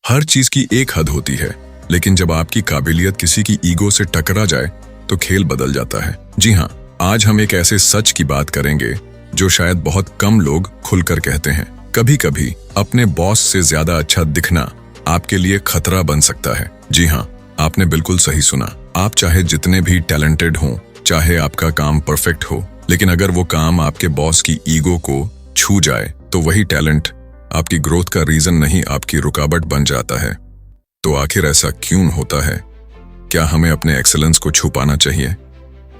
हर चीज की एक हद होती है, लेकिन जब आपकी काबिलियत किसी की ईगो से टकरा जाए तो खेल बदल जाता है। जी हाँ, आज हम एक ऐसे सच की बात करेंगे जो शायद बहुत कम लोग खुलकर कहते हैं। कभी कभी अपने बॉस से ज्यादा अच्छा दिखना आपके लिए खतरा बन सकता है। जी हाँ, आपने बिल्कुल सही सुना। आप चाहे जितने भी टैलेंटेड हों, चाहे आपका काम परफेक्ट हो, लेकिन अगर वो काम आपके बॉस की ईगो को छू जाए तो वही टैलेंट आपकी ग्रोथ का रीजन नहीं, आपकी रुकावट बन जाता है। तो आखिर ऐसा क्यों होता है? क्या हमें अपने एक्सेलेंस को छुपाना चाहिए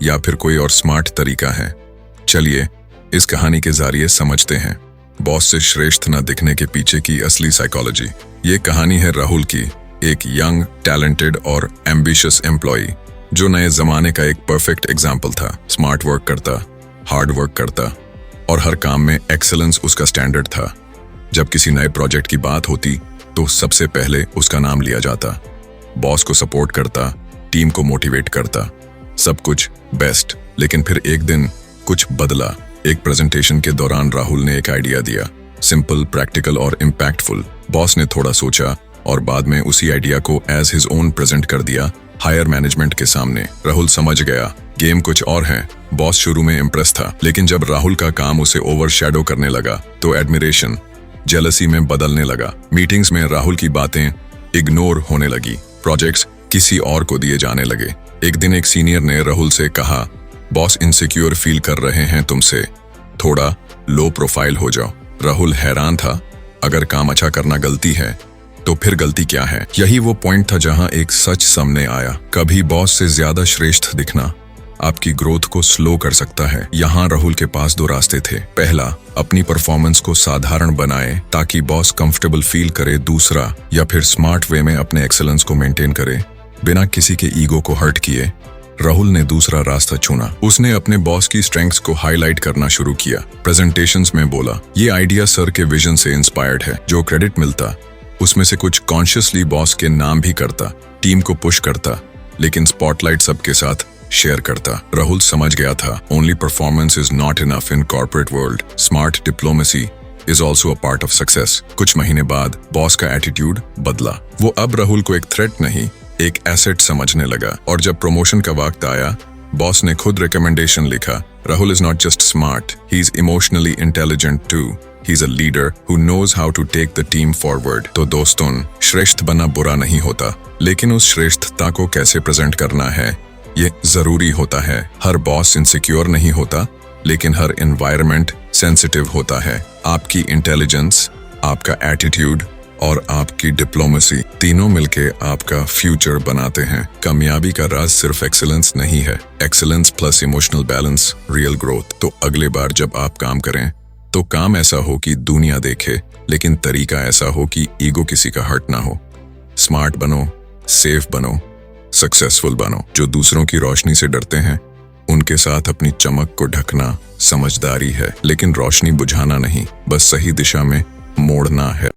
या फिर कोई और स्मार्ट तरीका है? चलिए इस कहानी के जरिए समझते हैं बॉस से श्रेष्ठ न दिखने के पीछे की असली साइकोलॉजी। ये कहानी है राहुल की, एक यंग, टैलेंटेड और एम्बिशियस एम्प्लॉई जो नए जमाने का एक परफेक्ट एग्जाम्पल था। स्मार्ट वर्क करता, हार्ड वर्क करता और हर काम में एक्सेलेंस उसका स्टैंडर्ड था। जब किसी नए प्रोजेक्ट की बात होती तो सबसे पहले उसका नाम लिया जाता। बॉस को सपोर्ट करता, टीम को मोटिवेट करता, सब कुछ बेस्ट। लेकिन फिर एक दिन कुछ बदला। एक प्रेजेंटेशन के दौरान राहुल ने एक आइडिया दिया, सिंपल, प्रैक्टिकल और इम्पैक्टफुल। बॉस ने थोड़ा सोचा और बाद में उसी आइडिया को एज हिज ओन प्रेजेंट कर दिया हायर मैनेजमेंट के सामने। राहुल समझ गया गेम कुछ और है। बॉस शुरू में इम्प्रेस था, लेकिन जब राहुल का काम उसे ओवरशैडो करने लगा तो एडमिरेशन जेलसी में बदलने लगा। मीटिंग्स में राहुल की बातें इग्नोर होने लगी, प्रोजेक्ट्स किसी और को दिए जाने लगे। एक दिन एक सीनियर ने राहुल से कहा, बॉस इनसिक्योर फील कर रहे हैं तुमसे, थोड़ा लो प्रोफाइल हो जाओ। राहुल हैरान था, अगर काम अच्छा करना गलती है तो फिर गलती क्या है? यही वो पॉइंट था जहां एक सच सामने आया। कभी बॉस से ज्यादा श्रेष्ठ दिखना आपकी ग्रोथ को स्लो कर सकता है। यहाँ राहुल के पास दो रास्ते थे। पहला, अपनी परफॉर्मेंस को साधारण बनाए ताकि बॉस कंफर्टेबल फील करे। दूसरा, या फिर स्मार्ट वे में अपने एक्सेलेंस को मेंटेन करे बिना किसी के ईगो को हर्ट किए। राहुल ने दूसरा रास्ता चुना। उसने अपने बॉस की स्ट्रेंथ्स को हाईलाइट करना शुरू किया। प्रेजेंटेशंस में बोला, ये आइडिया सर के विजन से इंस्पायर्ड है। जो क्रेडिट मिलता उसमें से कुछ कॉन्शियसली बॉस के नाम भी करता, टीम को पुश करता, लेकिन स्पॉटलाइट सबके साथ शेयर करता। राहुल समझ गया था, only performance is not enough in corporate world, smart diplomacy is also a part of success. कुछ महीने बाद बॉस का एटीट्यूड बदला। वो अब राहुल को एक थ्रेट नहीं, एक एसेट समझने लगा। और जब प्रमोशन का वक्त आया, बॉस ने खुद रिकमेंडेशन लिखा, Rahul is not just smart, he is emotionally intelligent too, he is a leader who knows how to take the team forward. तो दोस्तों, श्रेष्ठ बनना बुरा नहीं होता, लेकिन उस श्रेष्ठता को कैसे प्रेजेंट करना है ये जरूरी होता है। हर बॉस इनसिक्योर नहीं होता, लेकिन हर एनवायरनमेंट सेंसिटिव होता है। आपकी इंटेलिजेंस, आपका एटीट्यूड और आपकी डिप्लोमेसी तीनों मिलके आपका फ्यूचर बनाते हैं। कामयाबी का राज सिर्फ एक्सेलेंस नहीं है, excellence plus emotional balance, real growth. तो अगले बार जब आप काम करें तो काम ऐसा हो कि दुनिया देखे, लेकिन तरीका ऐसा हो कि ईगो किसी का हर्ट ना हो। स्मार्ट बनो, सेफ बनो, सक्सेसफुल बनो। जो दूसरों की रोशनी से डरते हैं उनके साथ अपनी चमक को ढकना समझदारी है, लेकिन रोशनी बुझाना नहीं, बस सही दिशा में मोड़ना है।